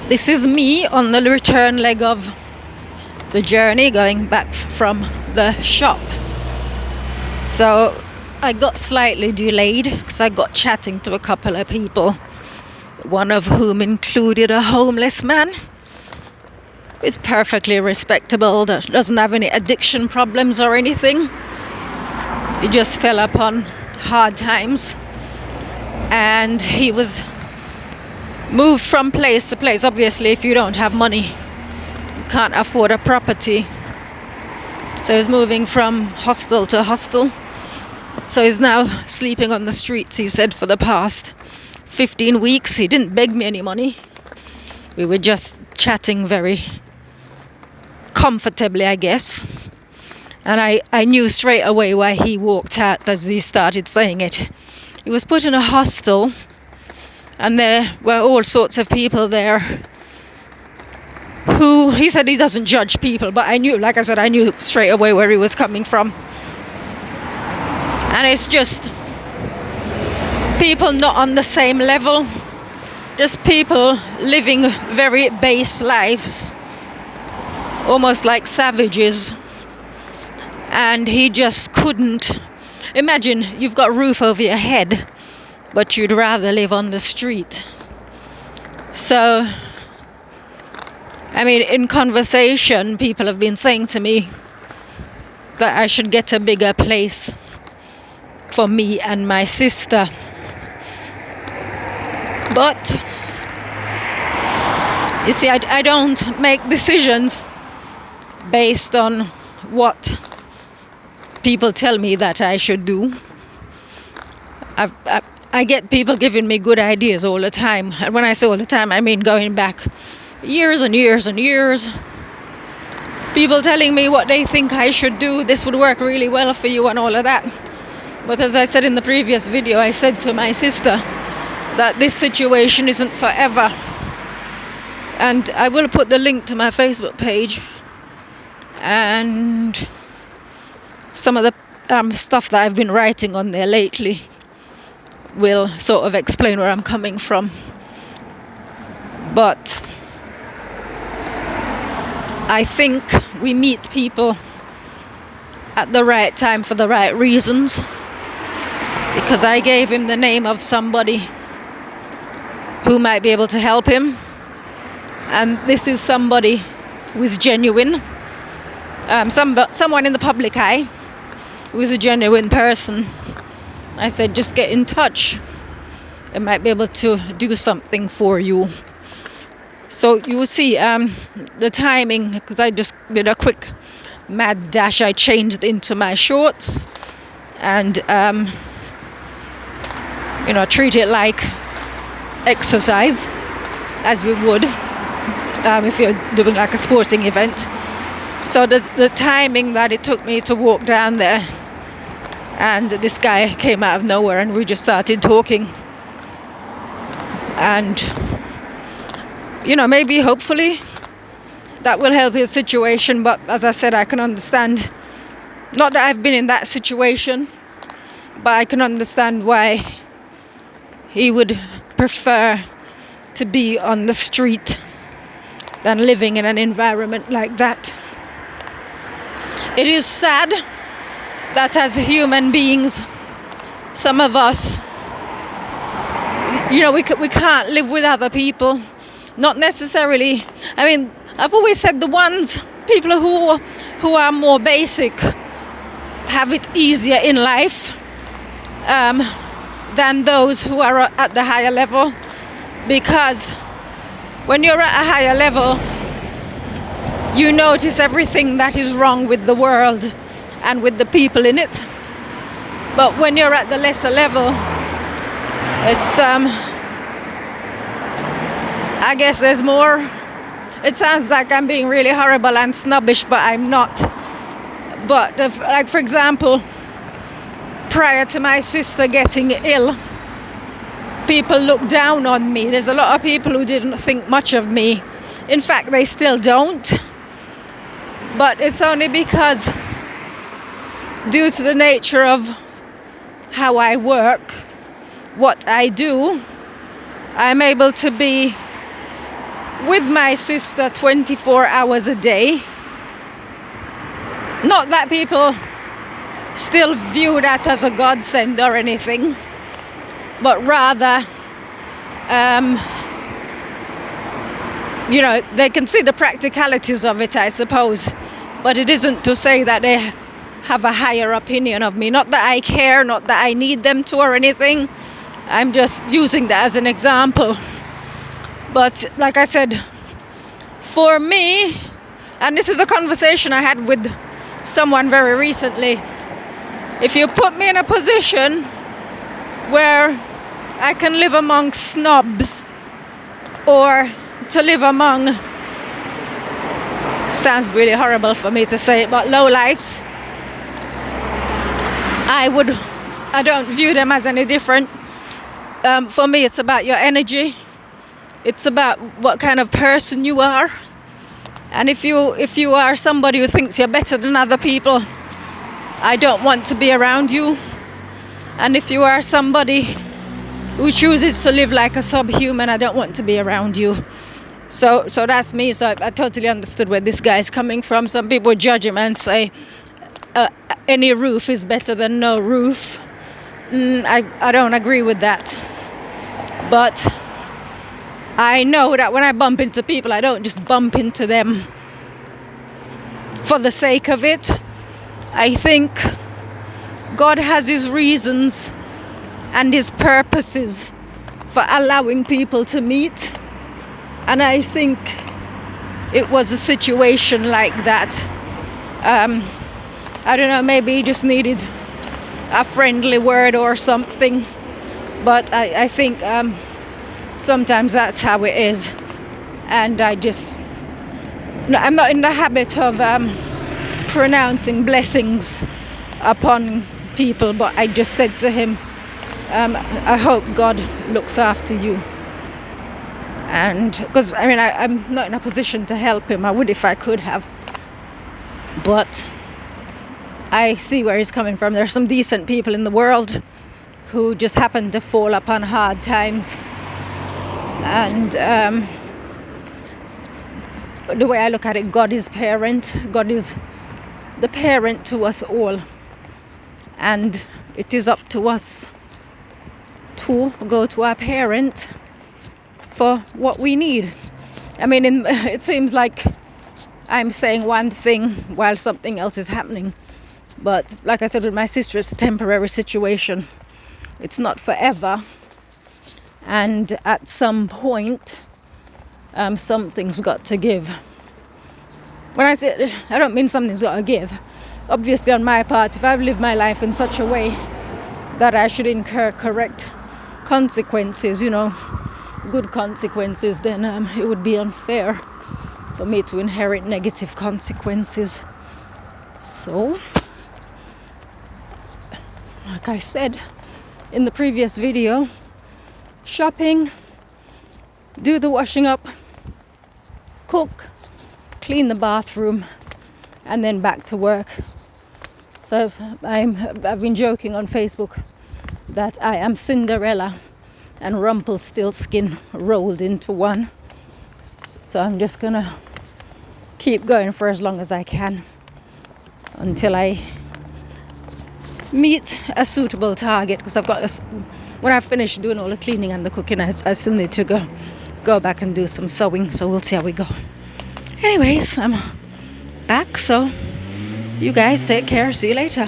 This is me on the return leg of the journey going back from the shop. So I got slightly delayed because I got chatting to a couple of people, one of whom included a homeless man. He's perfectly respectable, doesn't have any addiction problems or anything. He just fell upon hard times and he was moved from place to place. Obviously, if you don't have money, you can't afford a property. So he's moving from hostel to hostel. So he's now sleeping on the streets, he said, for the past 15 weeks. He didn't beg me any money. We were just chatting very comfortably, I guess. And I knew straight away why he walked out as he started saying it. He was put in a hostel and there were all sorts of people there who, he said he doesn't judge people, but I knew, like I said, I knew straight away where he was coming from. And it's just people not on the same level, just people living very base lives, almost like savages. And he just couldn't imagine, you've got a roof over your head, but you'd rather live on the street. So, I mean, in conversation, people have been saying to me that I should get a bigger place for me and my sister. But, you see, I don't make decisions based on what people tell me that I should do. I get people giving me good ideas all the time. And when I say all the time, I mean going back years and years and years. People telling me what they think I should do. This would work really well for you and all of that. But as I said in the previous video, I said to my sister that this situation isn't forever. And I will put the link to my Facebook page and some of the stuff that I've been writing on there lately will sort of explain where I'm coming from. But I think we meet people at the right time for the right reasons, because I gave him the name of somebody who might be able to help him, and this is somebody who is genuine, someone in the public eye who is a genuine person. I said, just get in touch. I might be able to do something for you. So you will see the timing, because I just did a quick mad dash. I changed into my shorts and treat it like exercise, as you would if you're doing like a sporting event. So the timing that it took me to walk down there, and this guy came out of nowhere and we just started talking. And, maybe, hopefully, that will help his situation. But as I said, I can understand, not that I've been in that situation, but I can understand why he would prefer to be on the street than living in an environment like that. It is sad that as human beings, some of us, we can't live with other people. Not necessarily. I mean, I've always said people who are more basic have it easier in life than those who are at the higher level, because when you're at a higher level, you notice everything that is wrong with the world and with the people in it. But when you're at the lesser level, it's I guess there's more. It sounds like I'm being really horrible and snobbish, but I'm not. But like, for example, prior to my sister getting ill, people looked down on me. There's a lot of people who didn't think much of me. In fact, they still don't. But it's only because, due to the nature of how I work, what I do, I'm able to be with my sister 24 hours a day. Not that people still view that as a godsend or anything, but rather, they can see the practicalities of it, I suppose. But it isn't to say that they have a higher opinion of me. Not that I care, not that I need them to or anything. I'm just using that as an example. But like I said, for me, and this is a conversation I had with someone very recently, if you put me in a position where I can live among snobs or to live among, sounds really horrible for me to say it, but lowlifes, I don't view them as any different. For me, it's about your energy. It's about what kind of person you are. And if you are somebody who thinks you're better than other people, I don't want to be around you. And if you are somebody who chooses to live like a subhuman, I don't want to be around you. So that's me. So I totally understood where this guy is coming from. Some people judge him and say any roof is better than no roof. I don't agree with that. But I know that when I bump into people, I don't just bump into them for the sake of it. I think God has his reasons and his purposes for allowing people to meet. And I think it was a situation like that. I don't know, maybe he just needed a friendly word or something. But I think sometimes that's how it is. And I'm not in the habit of pronouncing blessings upon people, but I just said to him, I hope God looks after you. And because I'm not in a position to help him. I would if I could have, but I see where he's coming from. There are some decent people in the world who just happen to fall upon hard times. And the way I look at it, God is parent. God is the parent to us all. And it is up to us to go to our parent for what we need. It seems like I'm saying one thing while something else is happening. But like I said with my sister, it's a temporary situation. It's not forever. And at some point, something's got to give. When I say, I don't mean something's got to give. Obviously on my part, if I've lived my life in such a way that I should incur correct consequences, good consequences, then it would be unfair for me to inherit negative consequences. So, like I said in the previous video, shopping, do the washing up, cook, clean the bathroom, and then back to work. So I've been joking on Facebook that I am Cinderella and Rumpelstiltskin rolled into one. So I'm just gonna keep going for as long as I can until I meet a suitable target, because when I've finished doing all the cleaning and the cooking, I still need to go back and do some sewing, so we'll see how we go. Anyways, I'm back, so you guys take care. See you later.